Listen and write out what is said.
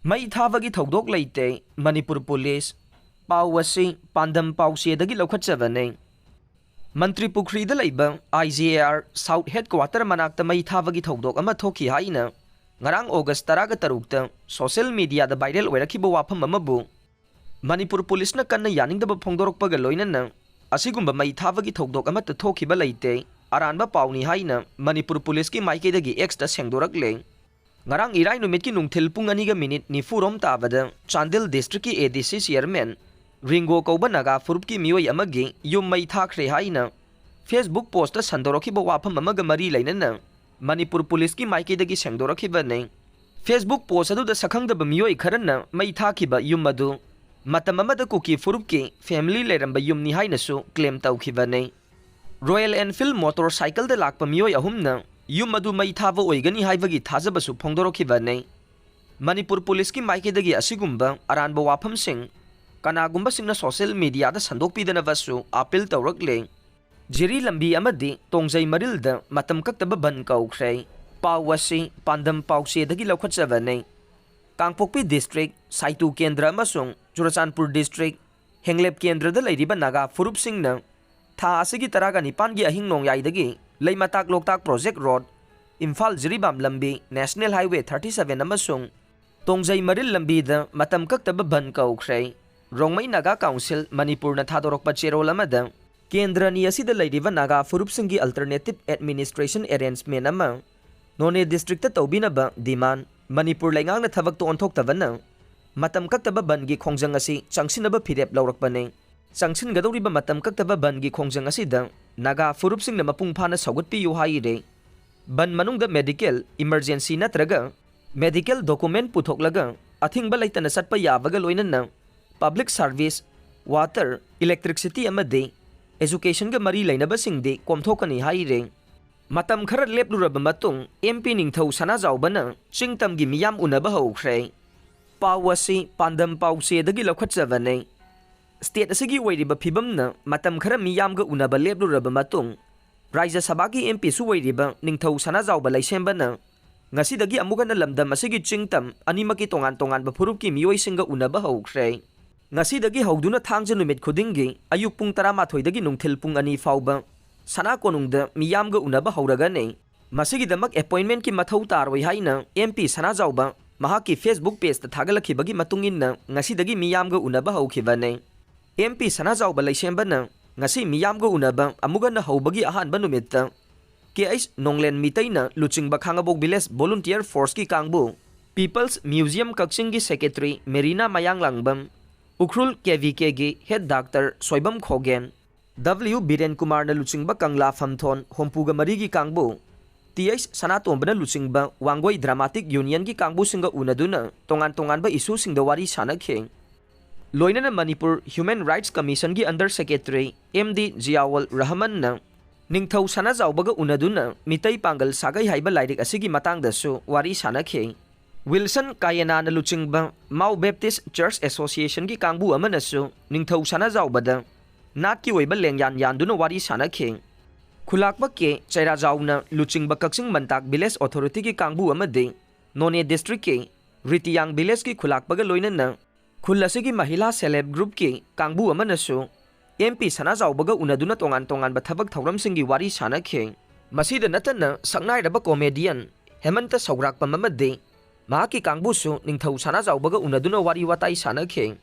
Mei Thabagi Thoudok Leite, Manipur Police, Pawasi, Pandam Pausiedagi Lokachavane. Mantri Pukri the Labor, IGAR, South Headquarter Manakta Mei Thabagi Thoudok, Amatoki Haina, Ngarang August Taraga Tarukta, social media the viral where Kibo Wapam Mamabu. Manipur Police na Kana Yaning the Pongdorok Pagaloina, Asigumba Mei Thabagi Thoudok Amata Toki Balate, Aranba Pauni Haina, Manipur Police ki Maike the extra Sangdorak Lane. Ngarang irai numit ki nungthil pung aniga minute ni furom tabada Chandil district ki ADC chairman Ringo Kauba naga furup ki mioi amagi yum Mei Thabagi haina Facebook post ta sandoroki ba wafam amaga mari lainana Manipur police ki maike dagi sangdoroki ba nei Facebook post adu da sakhang da mioi kharanna Mei Thabagi ba yum adu matam amada kuki furup ki family leramba yum ni haina su claim tawki ba nei Royal Enfield motorcycle da lakpa mioi ahumna Yum adu Mei Thabagi oigani haibagi thajabasu phongdorokiba nei Manipur police ki maikidagi asigumba aranba wafam sing kanagumba singna social media da sandokpidana basu appeal tawrakle Jiri Lambi Amadi Tongjei Marilda Matam Kaktaba Bandh Koukhre Pawasi Pandam Pausiedagi Lokachavane nei Kangpokpi district Saitu Kendra amasung Churachandpur district Henglep Kendra da leiriba naga furup singna tha asigi taraga nipan gi ahing nong yaidagi Leimatak Loktak Project Road, Imphal Jiribam Lambi, National Highway 37 amasung Tongjei Maril Lambi da Matam Kaktaba Bandh Koukhre, Rongmei Naga Council Manipur na thadorokpa cherol amada, Kendra ni asida leiriba naga furupsinggi alternative administration arrangement ama, None district ta tawbinaba demand Manipur lengang na thabak to onthoktabana, Matam Kaktaba Bandh gi khongjang asi changsinaba phirep lawrakpane. Sangsin gadoriba Matam Kaktaba Bandh gi khongjang asida Naga furup sing na mapung phana saugutpi yu haire Bandh manungda medical emergency natraga medical document puthoklaga athingba laitana satpa yabaga loinana public service water electricity amade education ga mari lainaba singde komthokani haire matam khara lepluraba matung MP Ningthou Sanajaobana Ching Tamgi Miyam Unaba Houkhre Pawasi Pandam Pausiedagi Lokachavane State asigi wairiba phibamna matam khara Miyam ga Unaba lepluraba matung Raja Sabagi MP su wairiba Ningthou Sanajaoba laisembana ngasidagi amuga na lamdam asigi chingtam animaki tongan ba phurup ki mioi singa Unaba Houkhre ngasidagi hauduna thangja numit khudingi ayuk pung 12 dagi nungthil pung ani fauba sana konungda Miyam ga Unaba hauraga nei masigi damak appointment ki mathau tarwai haina MP Sanajaoba mahaki Facebook page ta thagalakhibagi matungin ngasidagi Miyam ga Unaba haukiba nei MP Sanajaoba laisembana ngasi Miyam ga Unaba amuga na haubagi ahanba numitta KH Nonglen Mitaina Luchingba Khangabok Village Volunteer Force ki kangbu People's Museum Kakching ki Secretary Merina Mayang Langbam Ukhrul KVK gi Head Doctor Soibam Khogen W Biren Kumar na Luchingba Kangla Famthon Hompuga Mari ki kangbu TH Sanatombana Luchingba Wangoi Dramatic Union ki kangbu singa unaduna tongan ba isu singda wari sanakhe Loinana Manipur Human Rights Commission ki Under Secretary MD Ziawal Rahman na Ningthou Sanajaobaga unaduna mitai pangal sagai haiba lairik asigi matangdasu wari sanakhe Wilson Kayana na Luchingba Mau Baptist Church Association ki kangbu amanasu Ningthou Sanajaobada nat ki oiba lengyan yanduna wari sanakhe Khulakba ke Chairajauna Luchingba Kakching Mantak Village Authority ki kangbu amade None District ke Ritiyang Village ki khulakbaga loinana Khullasigi Mahila Celeb Group ki kangbu amanasu MP Sanajaobaga unaduna tongan ba thabak thauram singi wari sanakhe masida natana sangnai comedian Hemanta Saugrakpa mamade mahaki kangbu su Ningthou Sanajaobaga unaduna wari watai sanakhe